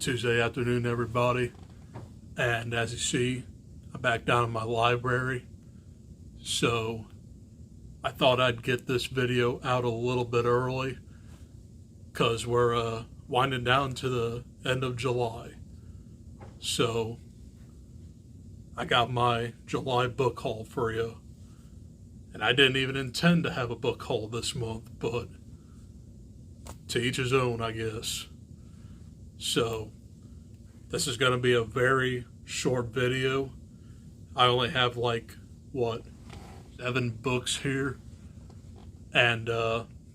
Tuesday afternoon, everybody. And as you see, I'm back down in my library. So I thought I'd get this video out a little bit early because we're winding down to the end of July. So I got my July book haul for you. And I didn't even intend to have a book haul this month, but to each his own, I guess. So this is going to be a very short video. I only have like, 7 books here. And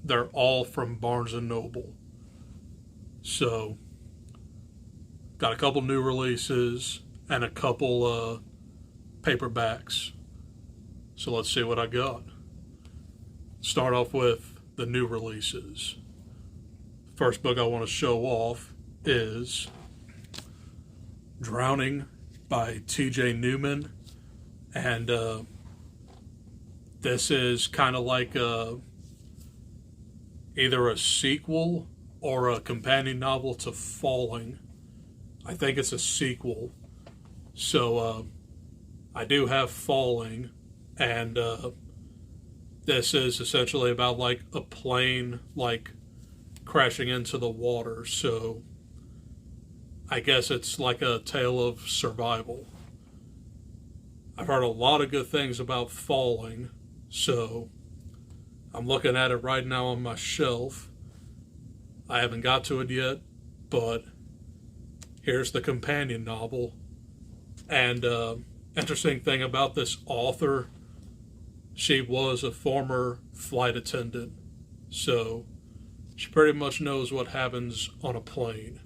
they're all from Barnes & Noble. So, got a couple new releases and a couple paperbacks. So let's see what I got. Start off with the new releases. First book I want to show off is Drowning by T.J. Newman. And this is kind of like either a sequel or a companion novel to Falling. I think it's a sequel. So I do have Falling, and this is essentially about like a plane crashing into the water. So I guess it's like a tale of survival. I've heard a lot of good things about Falling, so I'm looking at it right now on my shelf. I haven't got to it yet, but here's the companion novel. And interesting thing about this author, she was a former flight attendant, so she pretty much knows what happens on a plane.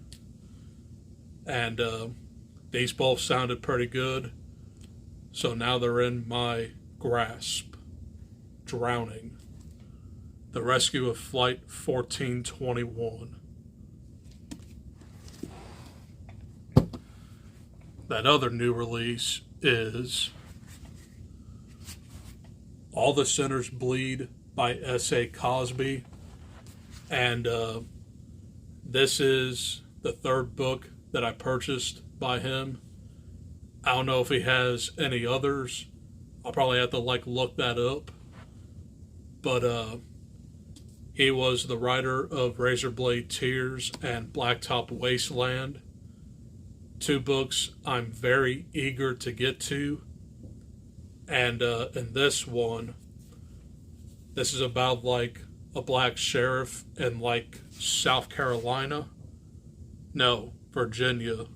And these both sounded pretty good, so now they're in my grasp. Drowning, The Rescue of Flight 1421. That other new release is All the Sinners Bleed by S.A. Cosby. And this is the third book that I purchased by him. I don't know if he has any others. I'll probably have to look that up. But he was the writer of Razorblade Tears and Blacktop Wasteland. 2 books I'm very eager to get to. And in this one, this is about a black sheriff in South Carolina. No, Virginia.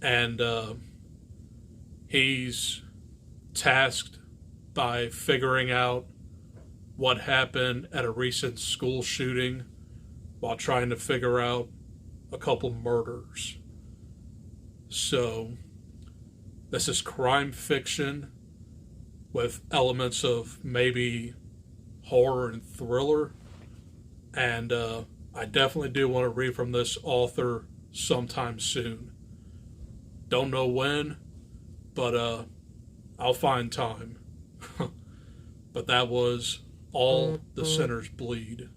And he's tasked by figuring out what happened at a recent school shooting while trying to figure out a couple murders. So this is crime fiction with elements of maybe horror and thriller. And I definitely do want to read from this author sometime soon. Don't know when, but I'll find time. But that was All the Sinners Bleed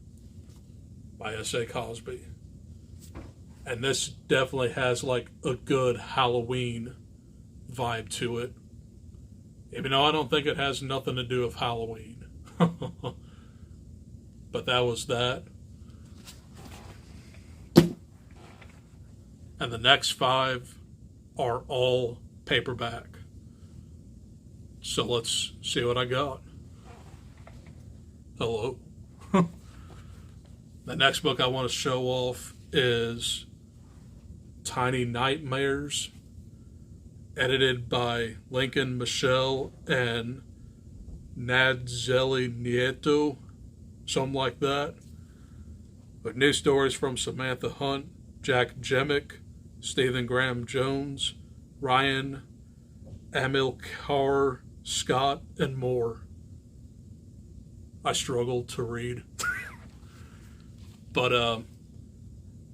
by S.A. Cosby. And this definitely has a good Halloween vibe to it. Even though I don't think it has nothing to do with Halloween. But that was that. And the next 5 are all paperback. So let's see what I got. Hello. The next book I want to show off is Tiny Nightmares, edited by Lincoln Michel and Nadzeli Nieto, something like that. With new stories from Samantha Hunt, Jack Jemick, Stephen Graham Jones, Ryan Amilcar Scott, and more. I struggled to read. But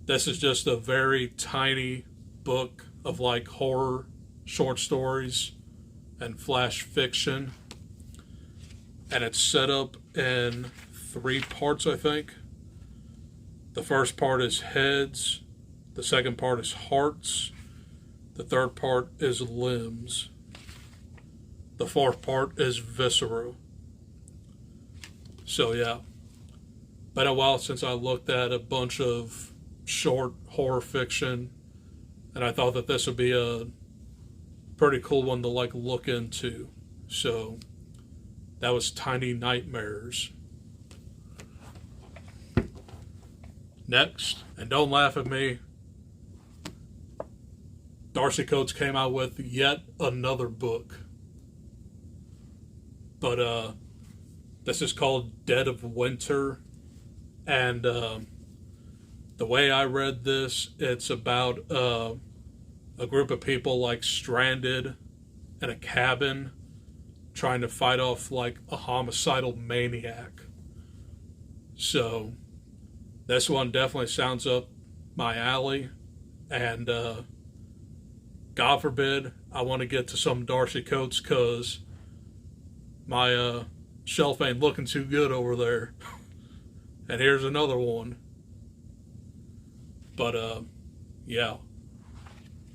this is just a very tiny book of horror, short stories, and flash fiction. And it's set up in 3 parts, I think. The first part is Heads. The second part is hearts. The third part is limbs. The fourth part is viscera. So yeah, been a while since I looked at a bunch of short horror fiction, and I thought that this would be a pretty cool one to like look into. So that was Tiny Nightmares. Next, and don't laugh at me, Darcy Coates came out with yet another book. But this is called Dead of Winter. And the way I read this, it's about a group of people like stranded in a cabin trying to fight off like a homicidal maniac. So this one definitely sounds up my alley. And God forbid I want to get to some Darcy Coates, because my shelf ain't looking too good over there. And here's another one. But yeah,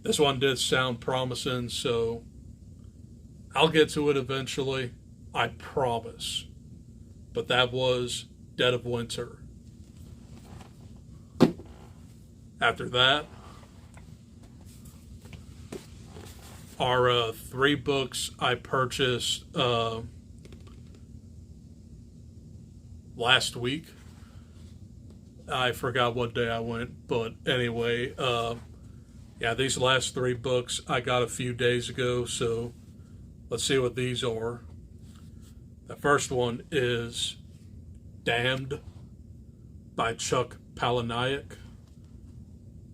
this one did sound promising, so I'll get to it eventually, I promise. But that was Dead of Winter. After that are 3 books I purchased last week. I forgot what day I went, but anyway, yeah, these last 3 books I got a few days ago, so let's see what these are. The first one is Damned by Chuck Palahniuk.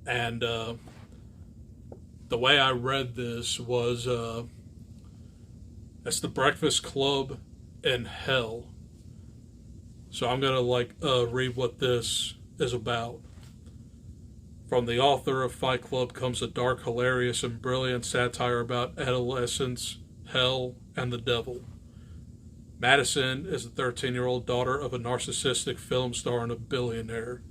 And the way I read this was it's the Breakfast Club in hell. So I'm going to read what this is about. From the author of Fight Club comes a dark, hilarious, and brilliant satire about adolescence, hell, and the devil. Madison is the 13-year-old daughter of a narcissistic film star and a billionaire,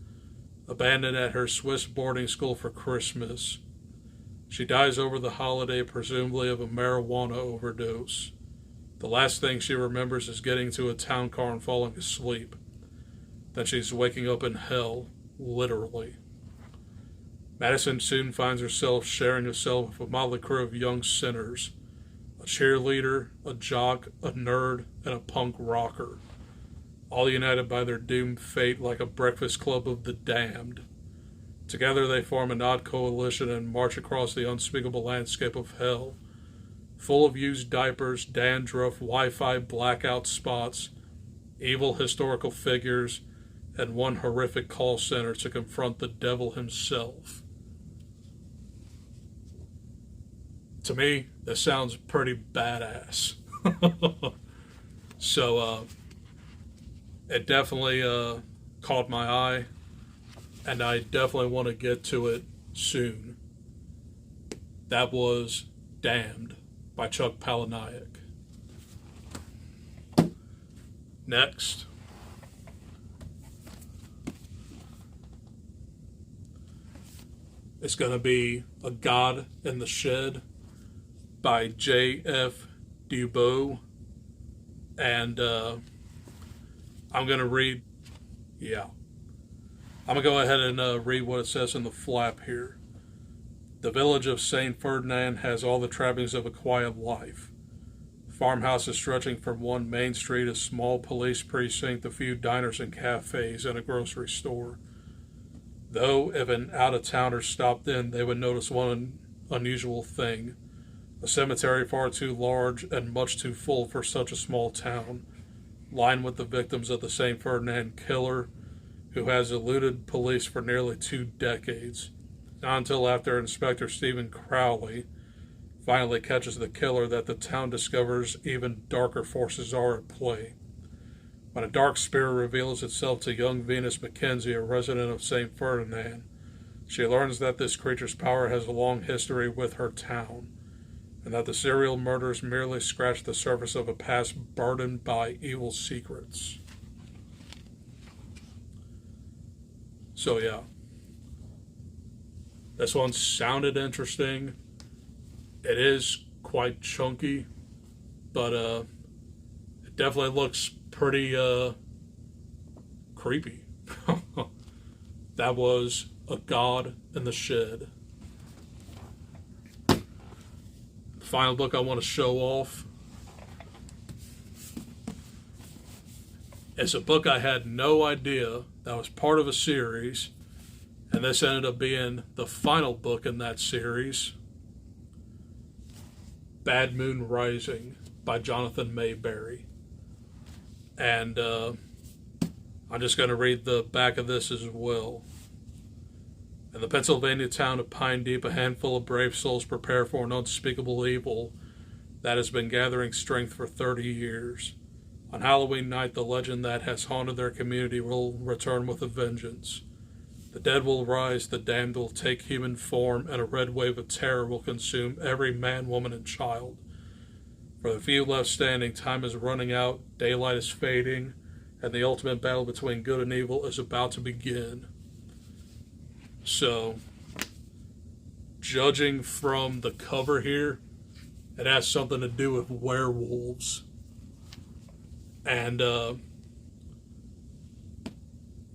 abandoned at her Swiss boarding school for Christmas. She dies over the holiday, presumably of a marijuana overdose. The last thing she remembers is getting to a town car and falling asleep. Then she's waking up in hell, literally. Madison soon finds herself sharing a cell with a motley crew of young sinners, a cheerleader, a jock, a nerd, and a punk rocker, all united by their doomed fate like a breakfast club of the damned. Together they form an odd coalition and march across the unspeakable landscape of hell, full of used diapers, dandruff, Wi-Fi blackout spots, evil historical figures, and one horrific call center to confront the devil himself. To me, this sounds pretty badass. So, it definitely caught my eye, and I definitely want to get to it soon. That was Damned by Chuck Palahniuk. Next, it's going to be A God in the Shed by J.F. Dubois. And I'm going to read, I'm going to go ahead and read what it says in the flap here. The village of St. Ferdinand has all the trappings of a quiet life. Farmhouses stretching from one main street, a small police precinct, a few diners and cafes, and a grocery store. Though, if an out-of-towner stopped in, they would notice one unusual thing. A cemetery far too large and much too full for such a small town, lined with the victims of the St. Ferdinand killer, who has eluded police for nearly 2 decades. Not until after Inspector Stephen Crowley finally catches the killer that the town discovers even darker forces are at play. When a dark spirit reveals itself to young Venus McKenzie, a resident of St. Ferdinand, she learns that this creature's power has a long history with her town, and that the serial murders merely scratch the surface of a past burdened by evil secrets. So yeah, This one sounded interesting. It is quite chunky, but it definitely looks pretty creepy. That was A God in the Shed. The final book I want to show off is a book I had no idea that was part of a series, and this ended up being the final book in that series. Bad Moon Rising by Jonathan Mayberry. And I'm just going to read the back of this as well. In the Pennsylvania town of Pine Deep, a handful of brave souls prepare for an unspeakable evil that has been gathering strength for 30 years. On Halloween night, the legend that has haunted their community will return with a vengeance. The dead will rise, the damned will take human form, and a red wave of terror will consume every man, woman, and child. For the few left standing, time is running out, daylight is fading, and the ultimate battle between good and evil is about to begin. So, judging from the cover here, it has something to do with werewolves. And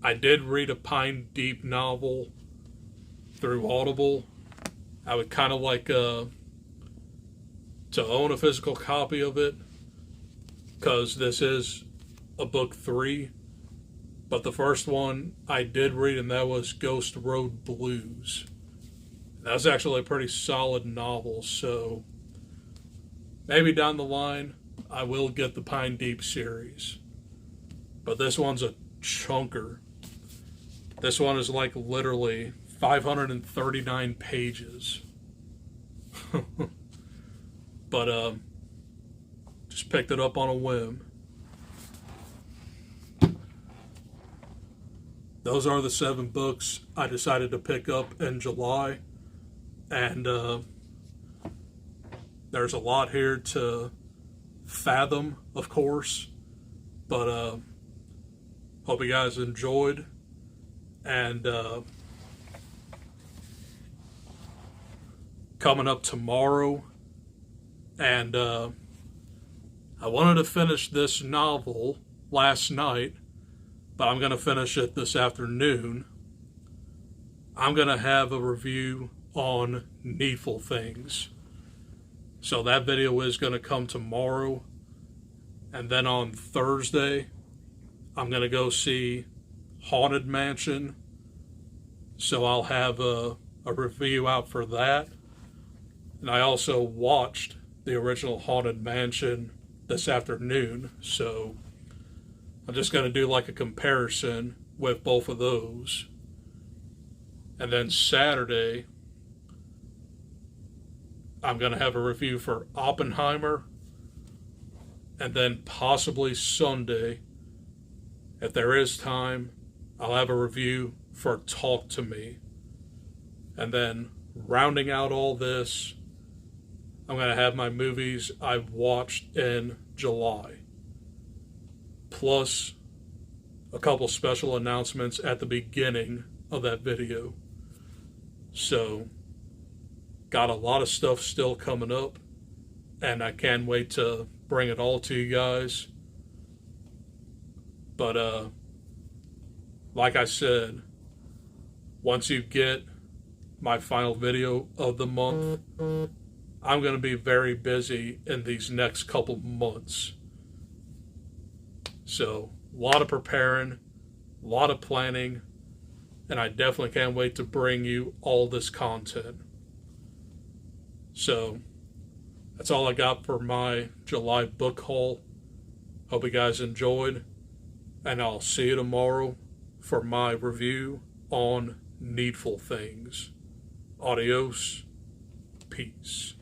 I did read a Pine Deep novel through Audible. I would kind of like to own a physical copy of it, because this is a book 3. But the first one I did read, and that was Ghost Road Blues. That was actually a pretty solid novel, so maybe down the line I will get the Pine Deep series. But this one's a chunker. This one is like literally 539 pages. But just picked it up on a whim. Those are the 7 books I decided to pick up in July. And there's a lot here to fathom, of course. But hope you guys enjoyed. And coming up tomorrow. And I wanted to finish this novel last night, but I'm going to finish it this afternoon. I'm going to have a review on Needful Things. So that video is going to come tomorrow. And then on Thursday, I'm going to go see Haunted Mansion. So I'll have a review out for that. And I also watched the original Haunted Mansion this afternoon. So I'm just going to do like a comparison with both of those. And then Saturday, I'm going to have a review for Oppenheimer. And then possibly Sunday, if there is time, I'll have a review for Talk to Me. And then rounding out all this, I'm going to have my movies I've watched in July. Plus a couple special announcements at the beginning of that video. So, got a lot of stuff still coming up, and I can't wait to bring it all to you guys. But like I said, once you get my final video of the month, I'm going to be very busy in these next couple months. So, a lot of preparing, a lot of planning, and I definitely can't wait to bring you all this content. So, that's all I got for my July book haul. Hope you guys enjoyed, and I'll see you tomorrow for my review on Needful Things. Adios. Peace.